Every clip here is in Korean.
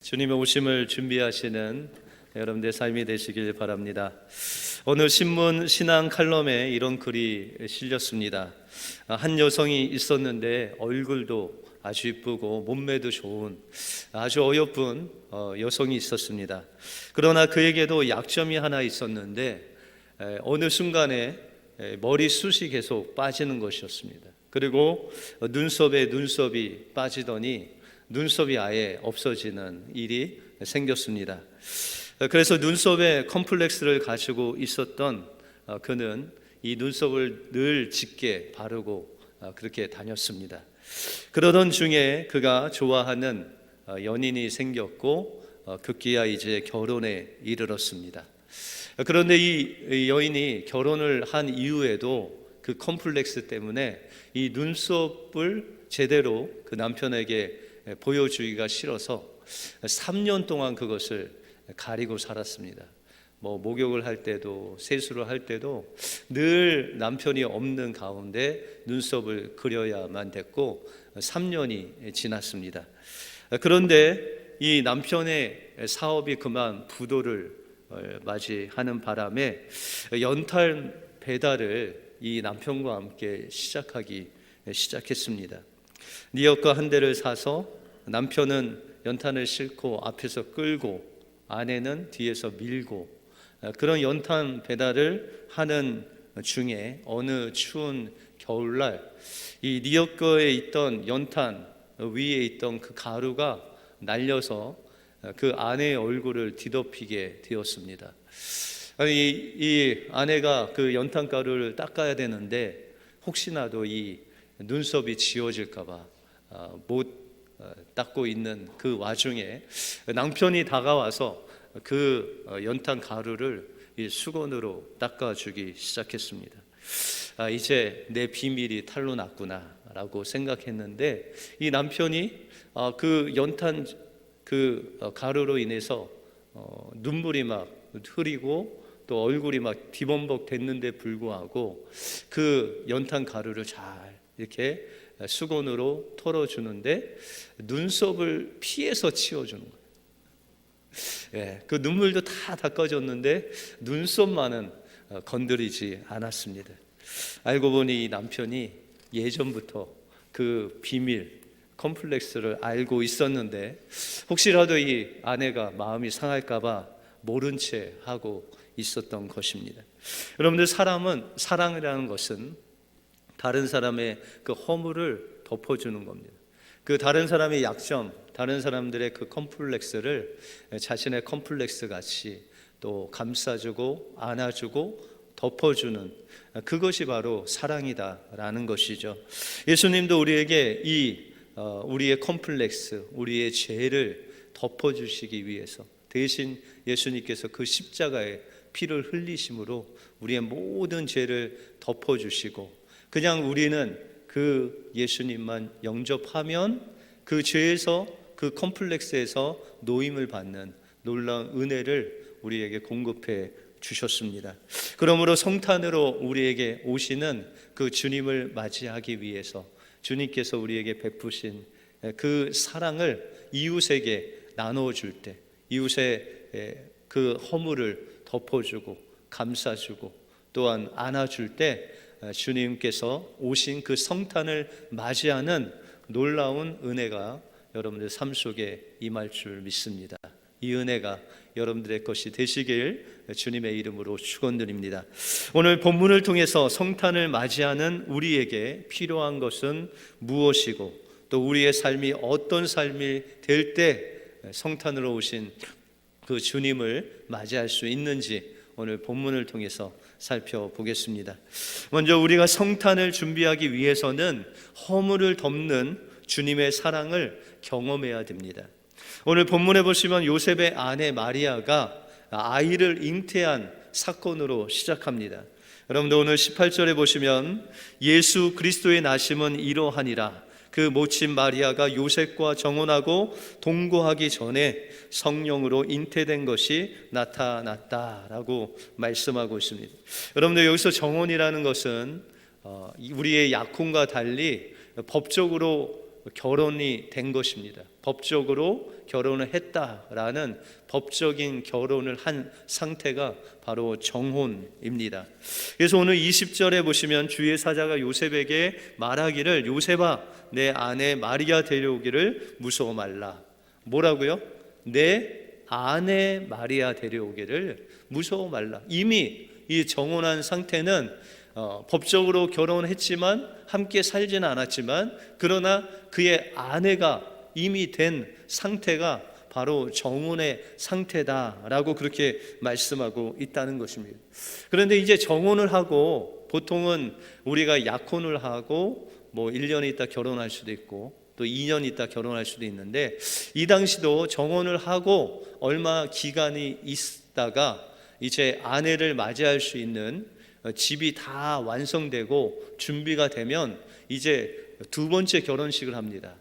주님의 오심을 준비하시는 여러분들의 삶이 되시길 바랍니다. 오늘 신문 신앙 칼럼에 이런 글이 실렸습니다. 한 여성이 있었는데 얼굴도 아주 이쁘고 몸매도 좋은 아주 어여쁜 여성이 있었습니다. 그러나 그에게도 약점이 하나 있었는데 어느 순간에 머리숱이 계속 빠지는 것이었습니다. 그리고 눈썹이 빠지더니 눈썹이 아예 없어지는 일이 생겼습니다. 그래서 눈썹에 컴플렉스를 가지고 있었던 그는 이 눈썹을 늘 짙게 바르고 그렇게 다녔습니다. 그러던 중에 그가 좋아하는 연인이 생겼고 급기야 이제 결혼에 이르렀습니다. 그런데 이 여인이 결혼을 한 이후에도 그 컴플렉스 때문에 이 눈썹을 제대로 그 남편에게 보여주기가 싫어서 3년 동안 그것을 가리고 살았습니다. 목욕을 할 때도 세수를 할 때도 늘 남편이 없는 가운데 눈썹을 그려야만 됐고 3년이 지났습니다. 그런데 이 남편의 사업이 그만 부도를 맞이하는 바람에 연탄 배달을 이 남편과 함께 시작했습니다. 니엇과 한 대를 사서 남편은 연탄을 싣고 앞에서 끌고 아내는 뒤에서 밀고 그런 연탄 배달을 하는 중에 어느 추운 겨울날 이 니엇거에 있던 연탄 위에 있던 그 가루가 날려서 그 아내의 얼굴을 뒤덮이게 되었습니다. 이 아내가 그 연탄 가루를 닦아야 되는데 혹시나도 이 눈썹이 지워질까 봐 못 닦고 있는 그 와중에 남편이 다가와서 그 연탄 가루를 이 수건으로 닦아주기 시작했습니다. 이제 내 비밀이 탄로 났구나 라고 생각했는데 이 남편이 그 연탄 그 가루로 인해서 눈물이 막 흐리고 또 얼굴이 막 뒤범벅 됐는데 불구하고 그 연탄 가루를 잘 이렇게 수건으로 털어주는데 눈썹을 피해서 치워주는 거예요. 그 눈물도 다 닦아줬는데 눈썹만은 건드리지 않았습니다. 알고 보니 이 남편이 예전부터 그 비밀 컴플렉스를 알고 있었는데 혹시라도 이 아내가 마음이 상할까 봐 모른 채 하고 있었던 것입니다. 여러분들 사랑이라는 것은 다른 사람의 그 허물을 덮어주는 겁니다. 그 다른 사람의 약점, 다른 사람들의 그 컴플렉스를 자신의 컴플렉스 같이 또 감싸주고 안아주고 덮어주는 그것이 바로 사랑이다라는 것이죠. 예수님도 우리에게 우리의 컴플렉스, 우리의 죄를 덮어주시기 위해서 대신 예수님께서 그 십자가에 피를 흘리심으로 우리의 모든 죄를 덮어주시고 그냥 우리는 그 예수님만 영접하면 그 죄에서 그 컴플렉스에서 노임을 받는 놀라운 은혜를 우리에게 공급해 주셨습니다. 그러므로 성탄으로 우리에게 오시는 그 주님을 맞이하기 위해서 주님께서 우리에게 베푸신 그 사랑을 이웃에게 나눠줄 때 이웃의 그 허물을 덮어주고 감싸주고 또한 안아줄 때 주님께서 오신 그 성탄을 맞이하는 놀라운 은혜가 여러분들 삶 속에 임할 줄 믿습니다. 이 은혜가 여러분들의 것이 되시길 주님의 이름으로 축원드립니다. 오늘 본문을 통해서 성탄을 맞이하는 우리에게 필요한 것은 무엇이고 또 우리의 삶이 어떤 삶이 될 때 성탄으로 오신 그 주님을 맞이할 수 있는지 오늘 본문을 통해서 살펴보겠습니다. 먼저 우리가 성탄을 준비하기 위해서는 허물을 덮는 주님의 사랑을 경험해야 됩니다. 오늘 본문에 보시면 요셉의 아내 마리아가 아이를 잉태한 사건으로 시작합니다. 여러분들 오늘 18절에 보시면 예수 그리스도의 나심은 이러하니라 그 모친 마리아가 요셉과 정혼하고 동거하기 전에 성령으로 잉태된 것이 나타났다라고 말씀하고 있습니다. 여러분들 여기서 정혼이라는 것은 우리의 약혼과 달리 법적으로 결혼이 된 것입니다. 법적으로 결혼을 했다라는 법적인 결혼을 한 상태가 바로 정혼입니다. 그래서 오늘 20절에 보시면 주의 사자가 요셉에게 말하기를 요셉아 내 아내 마리아 데려오기를 무서워 말라. 뭐라고요? 내 아내 마리아 데려오기를 무서워 말라. 이미 이 정혼한 상태는 법적으로 결혼했지만 함께 살지는 않았지만 그러나 그의 아내가 이미 된 상태가 바로 정혼의 상태다라고 그렇게 말씀하고 있다는 것입니다. 그런데 이제 정혼을 하고 보통은 우리가 약혼을 하고 뭐 1년 있다 결혼할 수도 있고 또 2년 있다 결혼할 수도 있는데 이 당시도 정혼을 하고 얼마 기간이 있다가 이제 아내를 맞이할 수 있는 집이 다 완성되고 준비가 되면 이제 두 번째 결혼식을 합니다.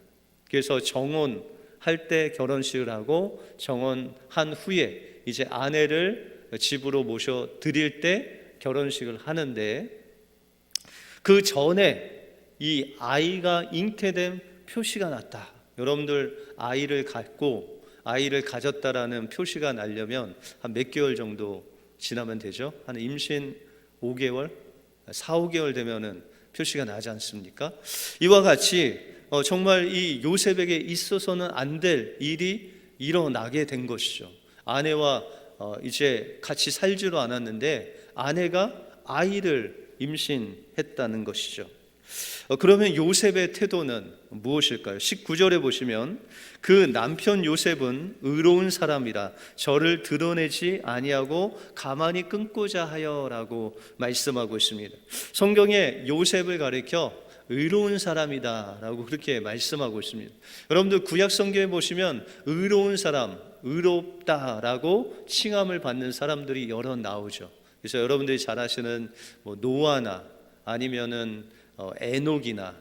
그래서 정혼할 때 결혼식을 하고 정혼한 후에 이제 아내를 집으로 모셔 드릴 때 결혼식을 하는데 그 전에 이 아이가 잉태된 표시가 났다. 여러분들 아이를 갖고 아이를 가졌다라는 표시가 나려면 한 몇 개월 정도 지나면 되죠? 한 임신 5개월, 4, 5개월 되면은 표시가 나지 않습니까? 이와 같이 정말 이 요셉에게 있어서는 안 될 일이 일어나게 된 것이죠. 아내와 이제 같이 살지도 않았는데 아내가 아이를 임신했다는 것이죠. 그러면 요셉의 태도는 무엇일까요? 19절에 보시면 그 남편 요셉은 의로운 사람이라 저를 드러내지 아니하고 가만히 끊고자 하여라고 말씀하고 있습니다. 성경에 요셉을 가리켜 의로운 사람이다 라고 그렇게 말씀하고 있습니다. 여러분들 구약 성경에 보시면 의로운 사람, 의롭다라고 칭함을 받는 사람들이 여러 나오죠. 그래서 여러분들이 잘 아시는 노아나 아니면은 에녹이나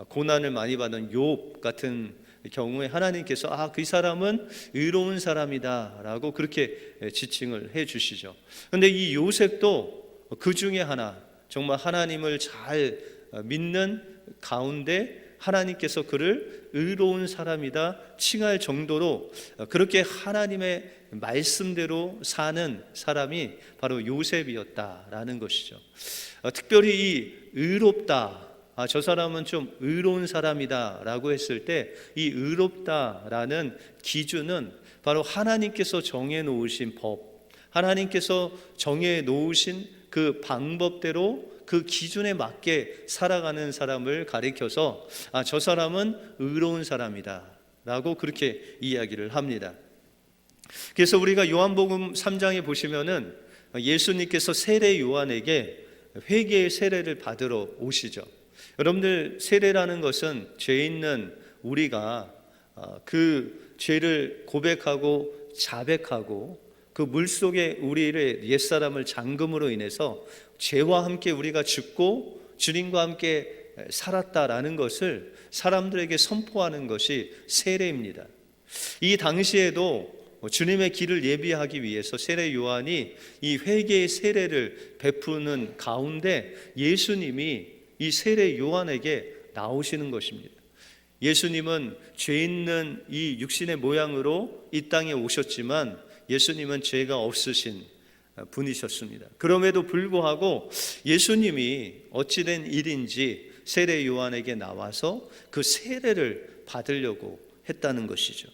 고난을 많이 받은 욥 같은 경우에 하나님께서 그 사람은 의로운 사람이다 라고 그렇게 지칭을 해 주시죠. 그런데 이 요셉도 그 중에 하나, 정말 하나님을 잘 믿는 가운데 하나님께서 그를 의로운 사람이다 칭할 정도로 그렇게 하나님의 말씀대로 사는 사람이 바로 요셉이었다라는 것이죠. 특별히 이 의롭다, 저 사람은 좀 의로운 사람이다 라고 했을 때 이 의롭다라는 기준은 바로 하나님께서 정해 놓으신 법, 하나님께서 정해 놓으신 그 방법대로 그 기준에 맞게 살아가는 사람을 가리켜서 저 사람은 의로운 사람이다 라고 그렇게 이야기를 합니다. 그래서 우리가 요한복음 3장에 보시면은 예수님께서 세례 요한에게 회개의 세례를 받으러 오시죠. 여러분들 세례라는 것은 죄 있는 우리가 그 죄를 고백하고 자백하고 그 물속에 우리의 옛사람을 잠금으로 인해서 죄와 함께 우리가 죽고 주님과 함께 살았다라는 것을 사람들에게 선포하는 것이 세례입니다. 이 당시에도 주님의 길을 예비하기 위해서 세례 요한이 이 회개의 세례를 베푸는 가운데 예수님이 이 세례 요한에게 나오시는 것입니다. 예수님은 죄 있는 이 육신의 모양으로 이 땅에 오셨지만 예수님은 죄가 없으신 분이셨습니다. 그럼에도 불구하고 예수님이 어찌된 일인지 세례 요한에게 나와서 그 세례를 받으려고 했다는 것이죠.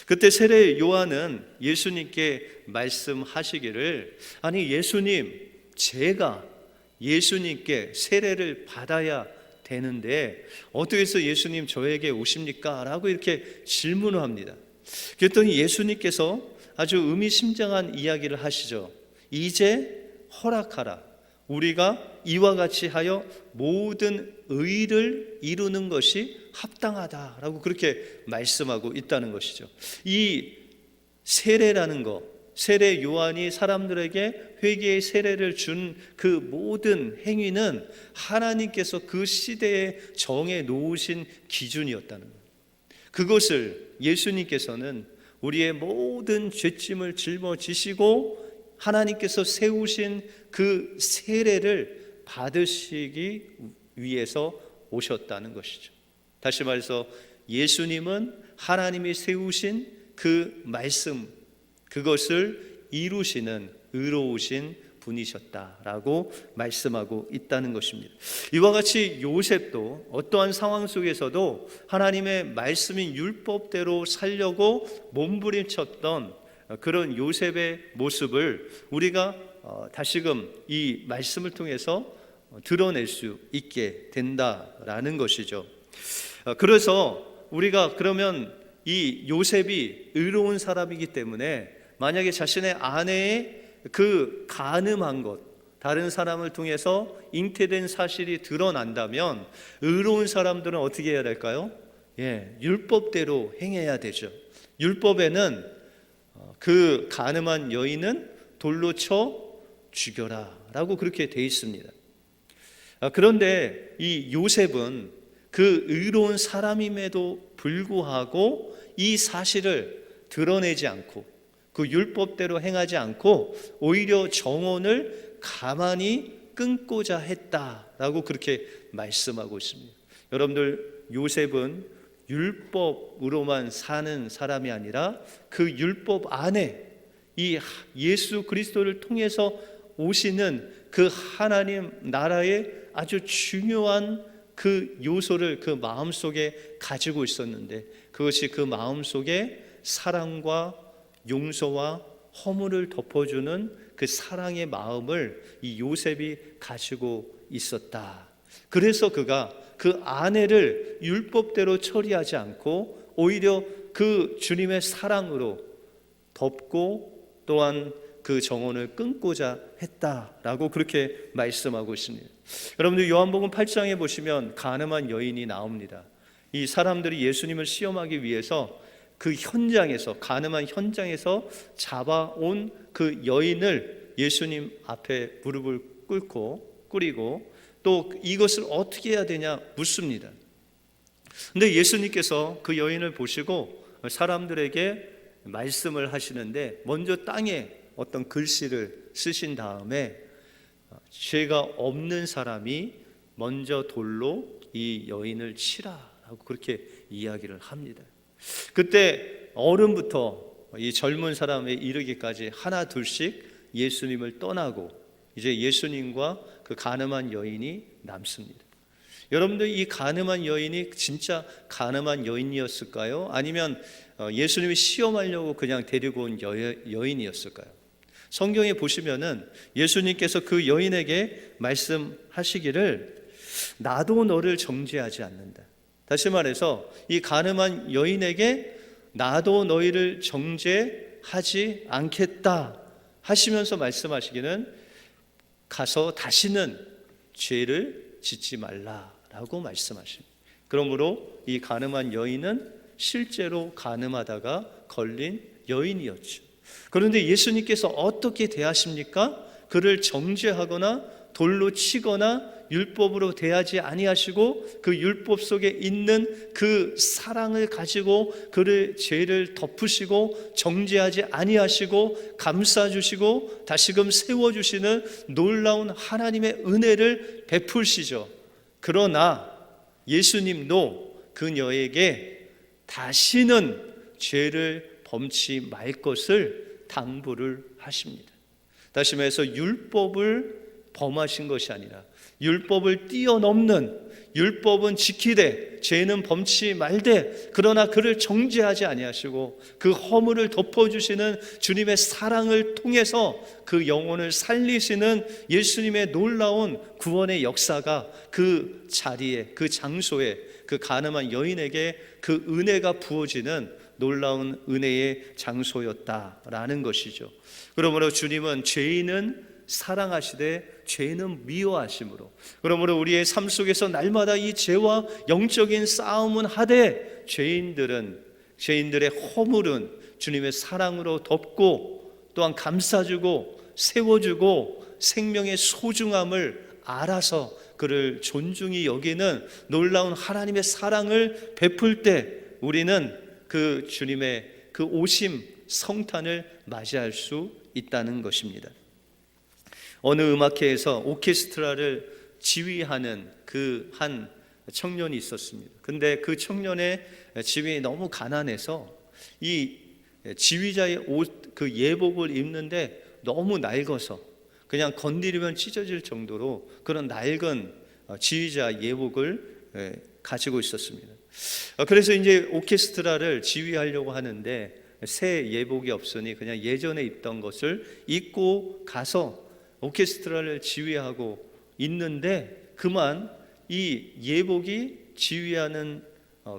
그때 세례 요한은 예수님께 말씀하시기를 아니 예수님 제가 예수님께 세례를 받아야 되는데 어떻게 해서 예수님 저에게 오십니까? 라고 이렇게 질문을 합니다. 그랬더니 예수님께서 아주 의미심장한 이야기를 하시죠. 이제 허락하라. 우리가 이와 같이 하여 모든 의를 이루는 것이 합당하다라고 그렇게 말씀하고 있다는 것이죠. 이 세례라는 것, 세례 요한이 사람들에게 회개의 세례를 준 그 모든 행위는 하나님께서 그 시대에 정해 놓으신 기준이었다는 것. 그것을 예수님께서는 우리의 모든 죄짐을 짊어지시고 하나님께서 세우신 그 세례를 받으시기 위해서 오셨다는 것이죠. 다시 말해서 예수님은 하나님이 세우신 그 말씀, 그것을 이루시는 의로우신 분이셨다라고 말씀하고 있다는 것입니다. 이와 같이 요셉도 어떠한 상황 속에서도 하나님의 말씀인 율법대로 살려고 몸부림쳤던 그런 요셉의 모습을 우리가 다시금 이 말씀을 통해서 드러낼 수 있게 된다라는 것이죠. 그래서 우리가 그러면 이 요셉이 의로운 사람이기 때문에 만약에 자신의 아내의 그 간음한 것, 다른 사람을 통해서 잉태된 사실이 드러난다면 의로운 사람들은 어떻게 해야 될까요? 율법대로 행해야 되죠. 율법에는 그 간음한 여인은 돌로 쳐 죽여라 라고 그렇게 되어 있습니다. 그런데 이 요셉은 그 의로운 사람임에도 불구하고 이 사실을 드러내지 않고 그 율법대로 행하지 않고 오히려 정혼을 가만히 끊고자 했다라고 그렇게 말씀하고 있습니다. 여러분들, 요셉은 율법으로만 사는 사람이 아니라 그 율법 안에 이 예수 그리스도를 통해서 오시는 그 하나님 나라의 아주 중요한 그 요소를 그 마음속에 가지고 있었는데, 그것이 그 마음속에 사랑과 용서와 허물을 덮어주는 그 사랑의 마음을 이 요셉이 가지고 있었다. 그래서 그가 그 아내를 율법대로 처리하지 않고 오히려 그 주님의 사랑으로 덮고 또한 그 정혼을 끊고자 했다라고 그렇게 말씀하고 있습니다. 여러분들, 요한복음 8장에 보시면 간음한 여인이 나옵니다. 이 사람들이 예수님을 시험하기 위해서 그 현장에서, 간음한 현장에서 잡아온 그 여인을 예수님 앞에 무릎을 꿇고 또 이것을 어떻게 해야 되냐 묻습니다. 근데 예수님께서 그 여인을 보시고 사람들에게 말씀을 하시는데, 먼저 땅에 어떤 글씨를 쓰신 다음에 죄가 없는 사람이 먼저 돌로 이 여인을 치라라고 그렇게 이야기를 합니다. 그때 어른부터 이 젊은 사람에 이르기까지 하나 둘씩 예수님을 떠나고 이제 예수님과 그 간음한 여인이 남습니다. 여러분들, 이 간음한 여인이 진짜 간음한 여인이었을까요? 아니면 예수님이 시험하려고 그냥 데리고 온 여인이었을까요? 성경에 보시면은 예수님께서 그 여인에게 말씀하시기를 나도 너를 정죄하지 않는다. 다시 말해서 이 간음한 여인에게 나도 너희를 정죄하지 않겠다 하시면서 말씀하시기는 가서 다시는 죄를 짓지 말라라고 말씀하십니다. 그러므로 이 간음한 여인은 실제로 간음하다가 걸린 여인이었죠. 그런데 예수님께서 어떻게 대하십니까? 그를 정죄하거나 돌로 치거나 율법으로 대하지 아니하시고 그 율법 속에 있는 그 사랑을 가지고 그를 죄를 덮으시고 정죄하지 아니하시고 감싸주시고 다시금 세워주시는 놀라운 하나님의 은혜를 베풀시죠. 그러나 예수님도 그녀에게 다시는 죄를 범치 말 것을 당부를 하십니다. 다시 말해서 율법을 범하신 것이 아니라 율법을 뛰어넘는, 율법은 지키되 죄는 범치 말되, 그러나 그를 정죄하지 아니하시고 그 허물을 덮어주시는 주님의 사랑을 통해서 그 영혼을 살리시는 예수님의 놀라운 구원의 역사가 그 자리에, 그 장소에, 그 간음한 여인에게 그 은혜가 부어지는 놀라운 은혜의 장소였다라는 것이죠. 그러므로 주님은 죄인은 사랑하시되 죄는 미워하심으로, 그러므로 우리의 삶 속에서 날마다 이 죄와 영적인 싸움은 하되 죄인들의 허물은 주님의 사랑으로 덮고 또한 감싸주고 세워주고 생명의 소중함을 알아서 그를 존중히 여기는 놀라운 하나님의 사랑을 베풀 때 우리는 그 주님의 그 오심 성탄을 맞이할 수 있다는 것입니다. 어느 음악회에서 오케스트라를 지휘하는 그 한 청년이 있었습니다. 근데 그 청년의 집이 너무 가난해서 이 지휘자의 옷, 그 예복을 입는데 너무 낡아서 그냥 건드리면 찢어질 정도로 그런 낡은 지휘자 예복을 가지고 있었습니다. 그래서 이제 오케스트라를 지휘하려고 하는데 새 예복이 없으니 그냥 예전에 입던 것을 입고 가서 오케스트라를 지휘하고 있는데 그만 이 예복이 지휘하는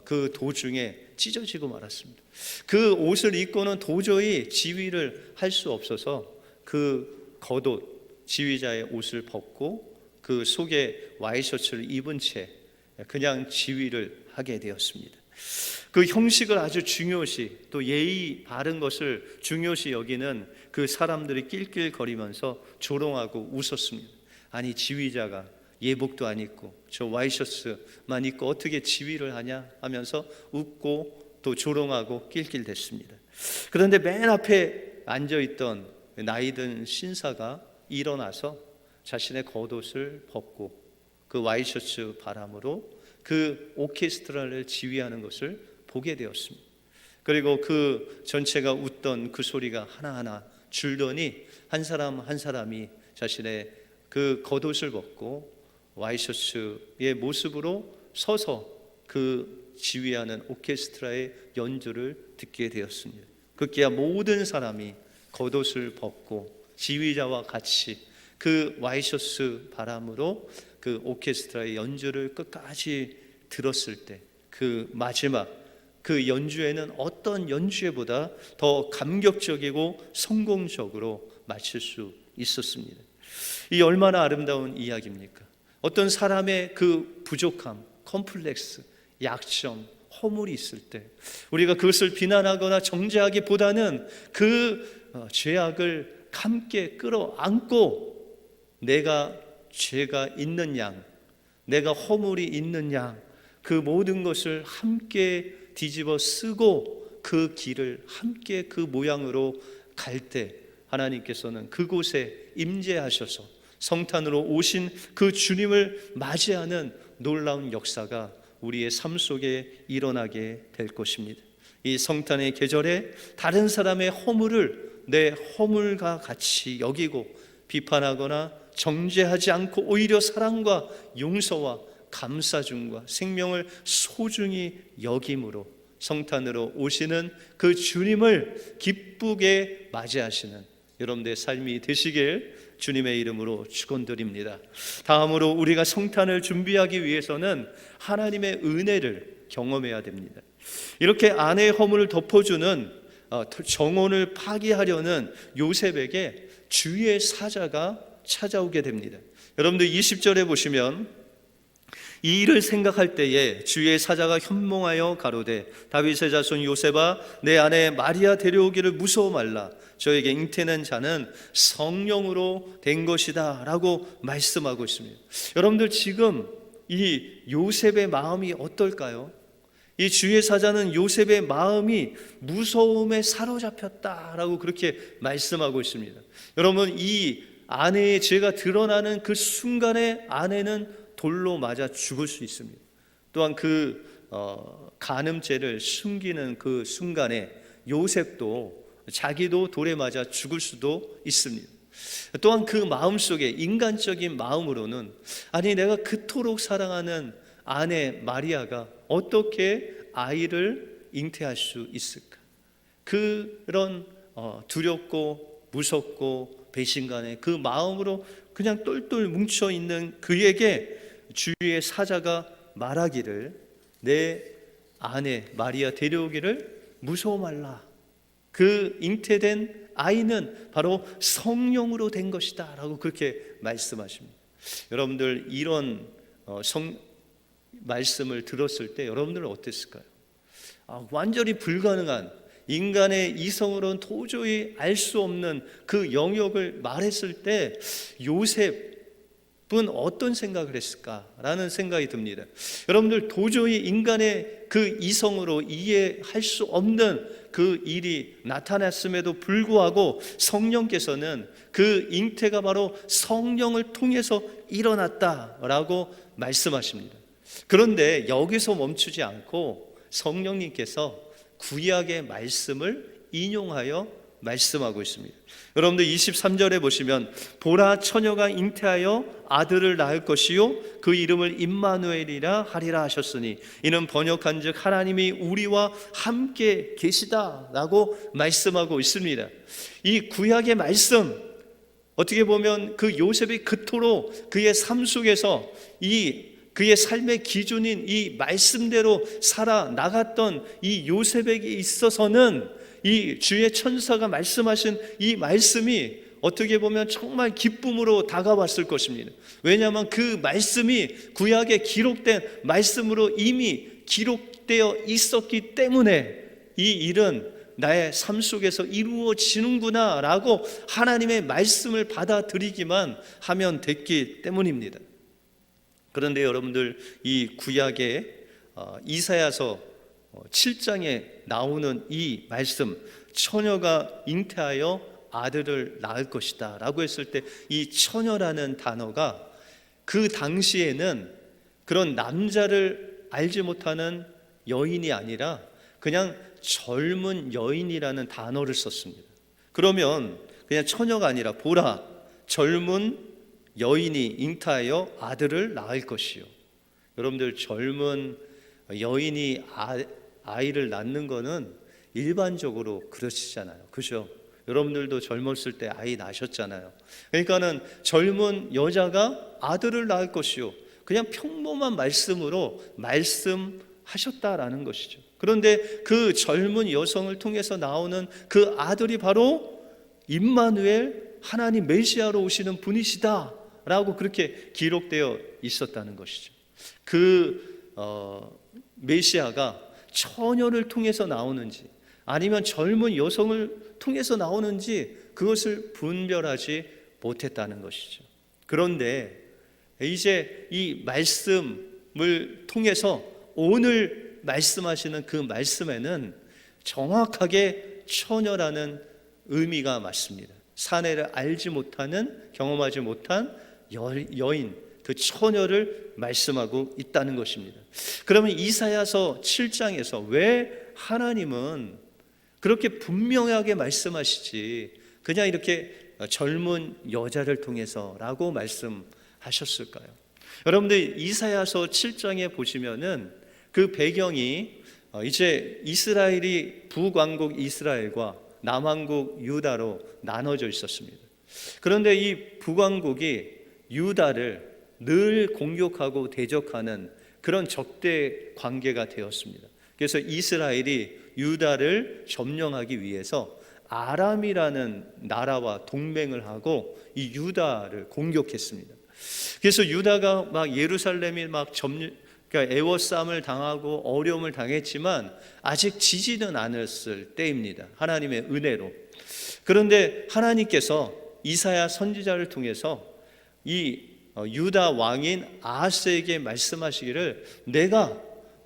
그 도중에 찢어지고 말았습니다. 그 옷을 입고는 도저히 지휘를 할 수 없어서 그 겉옷, 지휘자의 옷을 벗고 그 속에 와이셔츠를 입은 채 그냥 지휘를 하게 되었습니다. 그 형식을 아주 중요시 또 예의 바른 것을 중요시 여기는 그 사람들이 낄낄거리면서 조롱하고 웃었습니다. 아니 지휘자가 예복도 안 입고 저 와이셔츠만 입고 어떻게 지휘를 하냐 하면서 웃고 또 조롱하고 낄낄댔습니다. 그런데 맨 앞에 앉아있던 나이든 신사가 일어나서 자신의 겉옷을 벗고 그 와이셔츠 바람으로 그 오케스트라를 지휘하는 것을 보게 되었습니다. 그리고 그 전체가 웃던 그 소리가 하나하나 줄더니 한 사람 한 사람이 자신의 그 겉옷을 벗고 와이셔츠의 모습으로 서서 그 지휘하는 오케스트라의 연주를 듣게 되었습니다. 급기야 모든 사람이 겉옷을 벗고 지휘자와 같이 그 와이셔츠 바람으로 그 오케스트라의 연주를 끝까지 들었을 때 그 마지막 그 연주에는 어떤 연주회보다 더 감격적이고 성공적으로 마칠 수 있었습니다. 이 얼마나 아름다운 이야기입니까? 어떤 사람의 그 부족함, 컴플렉스, 약점, 허물이 있을 때 우리가 그것을 비난하거나 정죄하기보다는 그 죄악을 함께 끌어안고 내가 죄가 있는 양, 내가 허물이 있는 양, 그 모든 것을 함께 뒤집어 쓰고 그 길을 함께 그 모양으로 갈 때 하나님께서는 그곳에 임재하셔서 성탄으로 오신 그 주님을 맞이하는 놀라운 역사가 우리의 삶 속에 일어나게 될 것입니다. 이 성탄의 계절에 다른 사람의 허물을 내 허물과 같이 여기고 비판하거나 정죄하지 않고 오히려 사랑과 용서와 감싸줌과 생명을 소중히 여김으로 성탄으로 오시는 그 주님을 기쁘게 맞이하시는 여러분들의 삶이 되시길 주님의 이름으로 축원드립니다. 다음으로 우리가 성탄을 준비하기 위해서는 하나님의 은혜를 경험해야 됩니다. 이렇게 아내의 허물을 덮어주는 정혼을 파기하려는 요셉에게 주의 사자가 찾아오게 됩니다. 여러분들 20절에 보시면 이 일을 생각할 때에 주의 사자가 현몽하여 가로되 다윗의 자손 요셉아 내 아내 마리아 데려오기를 무서워 말라. 저에게 잉태는 자는 성령으로 된 것이다 라고 말씀하고 있습니다. 여러분들 지금 이 요셉의 마음이 어떨까요? 이 주의 사자는 요셉의 마음이 무서움에 사로잡혔다라고 그렇게 말씀하고 있습니다. 여러분 이 아내의 죄가 드러나는 그 순간에 아내는 돌로 맞아 죽을 수 있습니다. 또한 그 간음죄를 숨기는 그 순간에 요셉도 자기도 돌에 맞아 죽을 수도 있습니다. 또한 그 마음속에 인간적인 마음으로는 아니 내가 그토록 사랑하는 아내 마리아가 어떻게 아이를 잉태할 수 있을까? 그런 두렵고 무섭고 배신간의 그 마음으로 그냥 똘똘 뭉쳐있는 그에게 주의 사자가 말하기를 내 아내 마리아 데려오기를 무서워 말라. 그 잉태된 아이는 바로 성령으로 된 것이다 라고 그렇게 말씀하십니다. 여러분들 이런 말씀을 들었을 때 여러분들은 어땠을까요? 완전히 불가능한 인간의 이성으로는 도저히 알 수 없는 그 영역을 말했을 때 요셉은 어떤 생각을 했을까라는 생각이 듭니다. 여러분들 도저히 인간의 그 이성으로 이해할 수 없는 그 일이 나타났음에도 불구하고 성령께서는 그 잉태가 바로 성령을 통해서 일어났다라고 말씀하십니다. 그런데 여기서 멈추지 않고 성령님께서 구약의 말씀을 인용하여 말씀하고 있습니다. 여러분들 23절에 보시면 보라 처녀가 잉태하여 아들을 낳을 것이요 그 이름을 임마누엘이라 하리라 하셨으니 이는 번역한즉 하나님이 우리와 함께 계시다라고 말씀하고 있습니다. 이 구약의 말씀, 어떻게 보면 그 요셉이 그토록 그의 삶 속에서 그의 삶의 기준인 이 말씀대로 살아나갔던 이 요셉에게 있어서는 이 주의 천사가 말씀하신 이 말씀이 어떻게 보면 정말 기쁨으로 다가왔을 것입니다. 왜냐하면 그 말씀이 구약에 기록된 말씀으로 이미 기록되어 있었기 때문에 이 일은 나의 삶 속에서 이루어지는구나 라고 하나님의 말씀을 받아들이기만 하면 됐기 때문입니다. 그런데 여러분들 이 구약의 이사야서 7장에 나오는 이 말씀, 처녀가 잉태하여 아들을 낳을 것이다 라고 했을 때 이 처녀라는 단어가 그 당시에는 그런 남자를 알지 못하는 여인이 아니라 그냥 젊은 여인이라는 단어를 썼습니다. 그러면 그냥 처녀가 아니라 보라 젊은 여인이 잉태하여 아들을 낳을 것이요. 여러분들 젊은 여인이 아이를 낳는 거는 일반적으로 그러시잖아요. 그죠? 여러분들도 젊었을 때 아이 낳으셨잖아요. 그러니까는 젊은 여자가 아들을 낳을 것이요. 그냥 평범한 말씀으로 말씀하셨다라는 것이죠. 그런데 그 젊은 여성을 통해서 나오는 그 아들이 바로 임마누엘 하나님 메시아로 오시는 분이시다 라고 그렇게 기록되어 있었다는 것이죠. 그 메시아가 처녀를 통해서 나오는지 아니면 젊은 여성을 통해서 나오는지 그것을 분별하지 못했다는 것이죠. 그런데 이제 이 말씀을 통해서 오늘 말씀하시는 그 말씀에는 정확하게 처녀라는 의미가 맞습니다. 사내를 알지 못하는, 경험하지 못한 여인, 그 처녀를 말씀하고 있다는 것입니다. 그러면 이사야서 7장에서 왜 하나님은 그렇게 분명하게 말씀하시지 그냥 이렇게 젊은 여자를 통해서라고 말씀하셨을까요? 여러분들 이사야서 7장에 보시면은 그 배경이 이제 이스라엘이 북왕국 이스라엘과 남왕국 유다로 나눠져 있었습니다. 그런데 이 북왕국이 유다를 늘 공격하고 대적하는 그런 적대 관계가 되었습니다. 그래서 이스라엘이 유다를 점령하기 위해서 아람이라는 나라와 동맹을 하고 이 유다를 공격했습니다. 그래서 유다가 막 예루살렘이 막 그러니까 애워싸움을 당하고 어려움을 당했지만 아직 지지는 않았을 때입니다. 하나님의 은혜로. 그런데 하나님께서 이사야 선지자를 통해서 이 유다 왕인 아하스에게 말씀하시기를 내가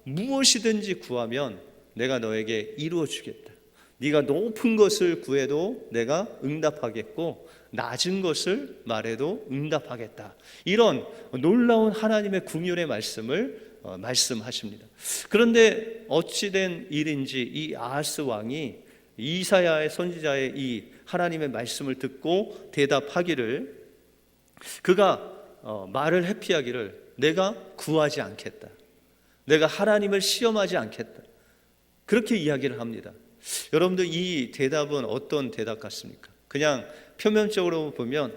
무엇이든지 구하면 내가 너에게 이루어 주겠다. 네가 높은 것을 구해도 내가 응답하겠고 낮은 것을 말해도 응답하겠다. 이런 놀라운 하나님의 긍휼의 말씀을 말씀하십니다. 그런데 어찌된 일인지 이 아하스 왕이 이사야의 선지자의 이 하나님의 말씀을 듣고 대답하기를 그가 말을 회피하기를 내가 구하지 않겠다. 내가 하나님을 시험하지 않겠다. 그렇게 이야기를 합니다. 여러분들 이 대답은 어떤 대답 같습니까? 그냥 표면적으로 보면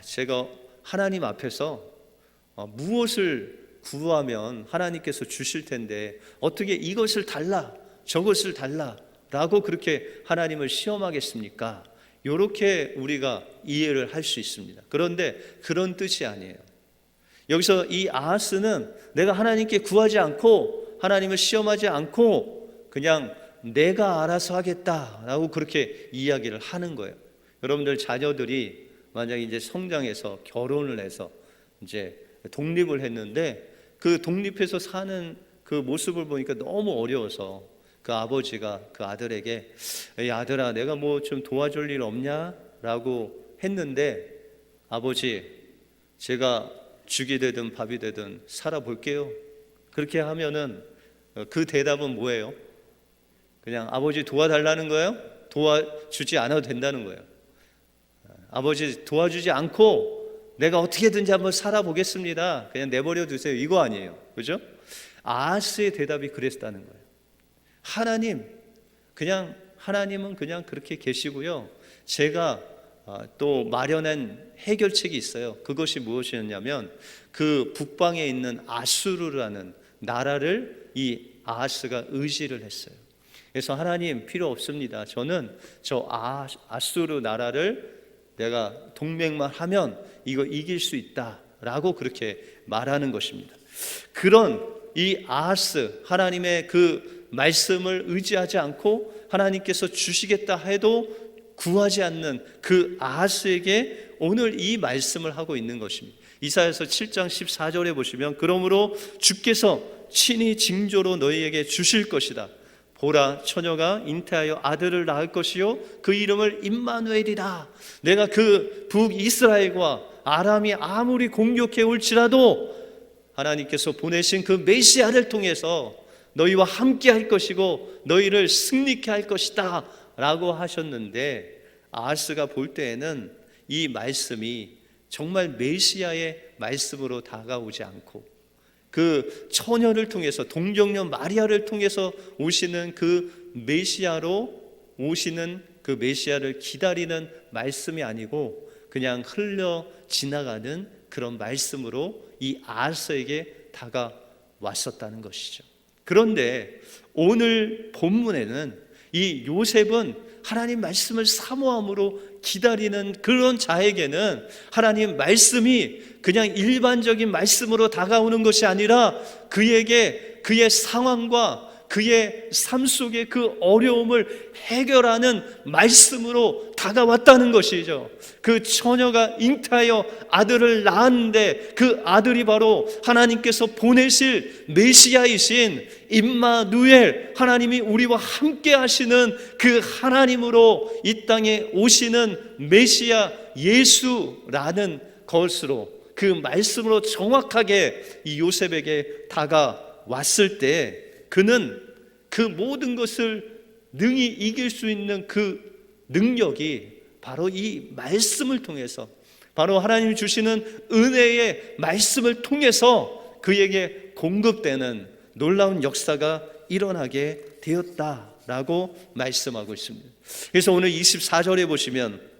제가 하나님 앞에서 무엇을 구하면 하나님께서 주실 텐데 어떻게 이것을 달라 저것을 달라 라고 그렇게 하나님을 시험하겠습니까? 이렇게 우리가 이해를 할 수 있습니다. 그런데 그런 뜻이 아니에요. 여기서 이 아하스는 내가 하나님께 구하지 않고 하나님을 시험하지 않고 그냥 내가 알아서 하겠다라고 그렇게 이야기를 하는 거예요. 여러분들 자녀들이 만약에 이제 성장해서 결혼을 해서 이제 독립을 했는데 그 독립해서 사는 그 모습을 보니까 너무 어려워서 그 아버지가 그 아들에게 에이 아들아 내가 뭐 좀 도와줄 일 없냐라고 했는데 아버지 제가 죽이 되든 밥이 되든 살아볼게요. 그렇게 하면은 그 대답은 뭐예요? 그냥 아버지 도와달라는 거예요? 도와주지 않아도 된다는 거예요. 아버지 도와주지 않고 내가 어떻게든지 한번 살아보겠습니다. 그냥 내버려 두세요. 이거 아니에요. 그죠? 아하스의 대답이 그랬다는 거예요. 하나님은 그냥 그렇게 계시고요. 제가 또 마련한 해결책이 있어요. 그것이 무엇이었냐면 그 북방에 있는 아수르라는 나라를 이 아하스가 의지를 했어요. 그래서 하나님 필요 없습니다. 저는 저 아수르 나라를 내가 동맹만 하면 이거 이길 수 있다라고 그렇게 말하는 것입니다. 그런 이 아하스, 하나님의 그 말씀을 의지하지 않고 하나님께서 주시겠다 해도 구하지 않는 그 아하스에게 오늘 이 말씀을 하고 있는 것입니다. 이사야서 7장 14절에 보시면 그러므로 주께서 친히 징조로 너희에게 주실 것이다. 보라, 처녀가 잉태하여 아들을 낳을 것이요 그 이름을 임마누엘이라. 내가 그 북이스라엘과 아람이 아무리 공격해 올지라도 하나님께서 보내신 그 메시아를 통해서 너희와 함께 할 것이고 너희를 승리케 할 것이다 라고 하셨는데, 아하스가 볼 때에는 이 말씀이 정말 메시아의 말씀으로 다가오지 않고 그 처녀를 통해서, 동정녀 마리아를 통해서 오시는 그 메시아로 오시는 그 메시아를 기다리는 말씀이 아니고 그냥 흘러 지나가는 그런 말씀으로 이 아하스에게 다가왔었다는 것이죠. 그런데 오늘 본문에는 이 요셉은 하나님 말씀을 사모함으로 기다리는 그런 자에게는 하나님 말씀이 그냥 일반적인 말씀으로 다가오는 것이 아니라 그에게 그의 상황과 그의 삶 속의 그 어려움을 해결하는 말씀으로 다가왔다는 것이죠. 그 처녀가 잉태하여 아들을 낳았는데 그 아들이 바로 하나님께서 보내실 메시아이신 임마누엘, 하나님이 우리와 함께 하시는 그 하나님으로 이 땅에 오시는 메시아 예수라는 것으로, 그 말씀으로 정확하게 이 요셉에게 다가왔을 때 그는 그 모든 것을 능히 이길 수 있는 그 능력이 바로 이 말씀을 통해서, 바로 하나님이 주시는 은혜의 말씀을 통해서 그에게 공급되는 놀라운 역사가 일어나게 되었다라고 말씀하고 있습니다. 그래서 오늘 24절에 보시면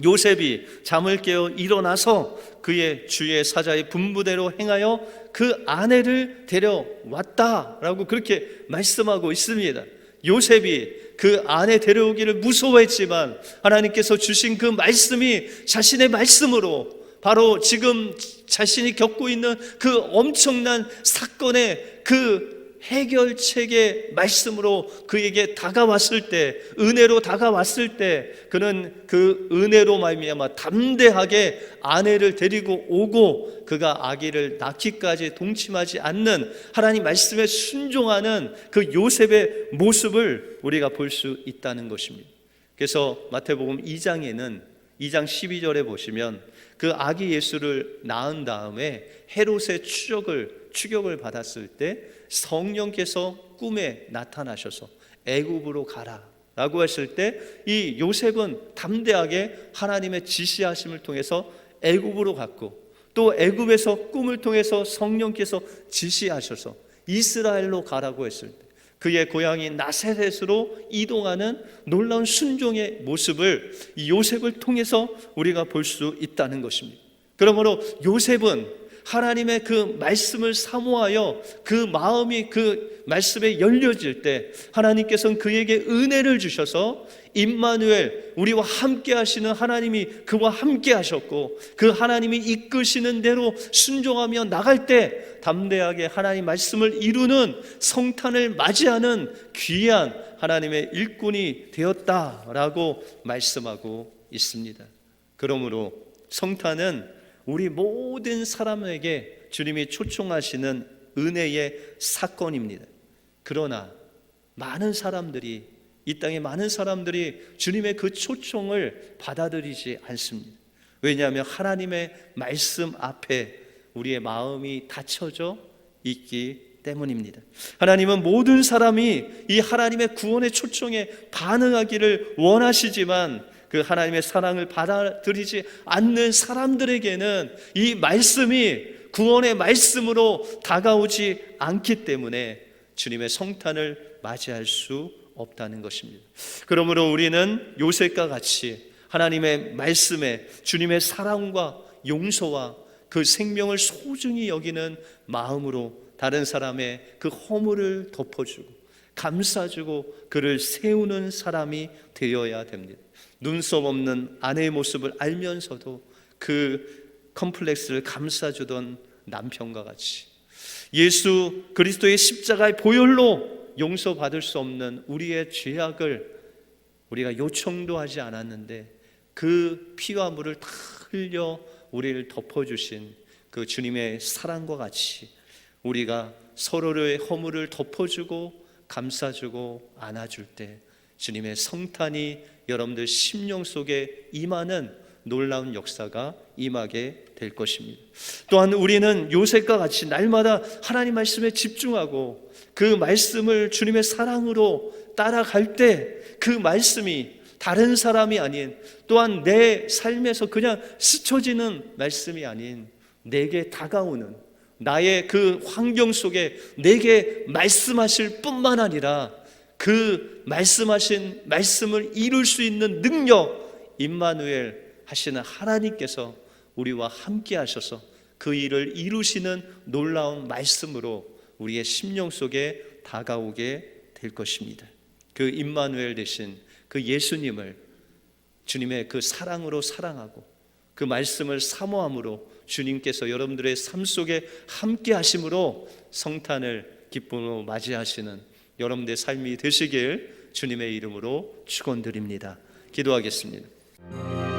요셉이 잠을 깨어 일어나서 그의 주의 사자의 분부대로 행하여 그 아내를 데려왔다라고 그렇게 말씀하고 있습니다. 요셉이 그 아내 데려오기를 무서워했지만 하나님께서 주신 그 말씀이 자신의 말씀으로, 바로 지금 자신이 겪고 있는 그 엄청난 사건의 그 해결책의 말씀으로 그에게 다가왔을 때, 은혜로 다가왔을 때 그는 그 은혜로 말미암아 담대하게 아내를 데리고 오고 그가 아기를 낳기까지 동침하지 않는 하나님 말씀에 순종하는 그 요셉의 모습을 우리가 볼 수 있다는 것입니다. 그래서 마태복음 2장에는 2장 12절에 보시면 그 아기 예수를 낳은 다음에 헤롯의 추격을 받았을 때 성령께서 꿈에 나타나셔서 애굽으로 가라 라고 했을 때 이 요셉은 담대하게 하나님의 지시하심을 통해서 애굽으로 갔고, 또 애굽에서 꿈을 통해서 성령께서 지시하셔서 이스라엘로 가라고 했을 때 그의 고향인 나사렛으로 이동하는 놀라운 순종의 모습을 이 요셉을 통해서 우리가 볼 수 있다는 것입니다. 그러므로 요셉은 하나님의 그 말씀을 사모하여 그 마음이 그 말씀에 열려질 때 하나님께서는 그에게 은혜를 주셔서 임마누엘, 우리와 함께 하시는 하나님이 그와 함께 하셨고 그 하나님이 이끄시는 대로 순종하며 나갈 때 담대하게 하나님 말씀을 이루는, 성탄을 맞이하는 귀한 하나님의 일꾼이 되었다라고 말씀하고 있습니다. 그러므로 성탄은 우리 모든 사람에게 주님이 초청하시는 은혜의 사건입니다. 그러나 많은 사람들이, 이 땅의 많은 사람들이 주님의 그 초청을 받아들이지 않습니다. 왜냐하면 하나님의 말씀 앞에 우리의 마음이 닫혀져 있기 때문입니다. 하나님은 모든 사람이 이 하나님의 구원의 초청에 반응하기를 원하시지만 그 하나님의 사랑을 받아들이지 않는 사람들에게는 이 말씀이 구원의 말씀으로 다가오지 않기 때문에 주님의 성탄을 맞이할 수 없다는 것입니다. 그러므로 우리는 요셉과 같이 하나님의 말씀에 주님의 사랑과 용서와 그 생명을 소중히 여기는 마음으로 다른 사람의 그 허물을 덮어주고 감싸주고 그를 세우는 사람이 되어야 됩니다. 눈썹 없는 아내의 모습을 알면서도 그 컴플렉스를 감싸주던 남편과 같이 예수 그리스도의 십자가의 보혈로 용서받을 수 없는 우리의 죄악을 우리가 요청도 하지 않았는데 그 피와 물을 다 흘려 우리를 덮어주신 그 주님의 사랑과 같이 우리가 서로의 허물을 덮어주고 감싸주고 안아줄 때 주님의 성탄이 여러분들 심령 속에 임하는 놀라운 역사가 임하게 될 것입니다. 또한 우리는 요셉과 같이 날마다 하나님 말씀에 집중하고 그 말씀을 주님의 사랑으로 따라갈 때 그 말씀이 다른 사람이 아닌 또한 내 삶에서 그냥 스쳐지는 말씀이 아닌 내게 다가오는 나의 그 환경 속에 내게 말씀하실 뿐만 아니라 그 말씀하신 말씀을 이룰 수 있는 능력 임마누엘 하시는 하나님께서 우리와 함께 하셔서 그 일을 이루시는 놀라운 말씀으로 우리의 심령 속에 다가오게 될 것입니다. 그 임마누엘 되신 그 예수님을 주님의 그 사랑으로 사랑하고 그 말씀을 사모함으로 주님께서 여러분들의 삶 속에 함께 하심으로 성탄을 기쁨으로 맞이하시는 여러분들의 삶이 되시길 주님의 이름으로 축원드립니다. 기도하겠습니다.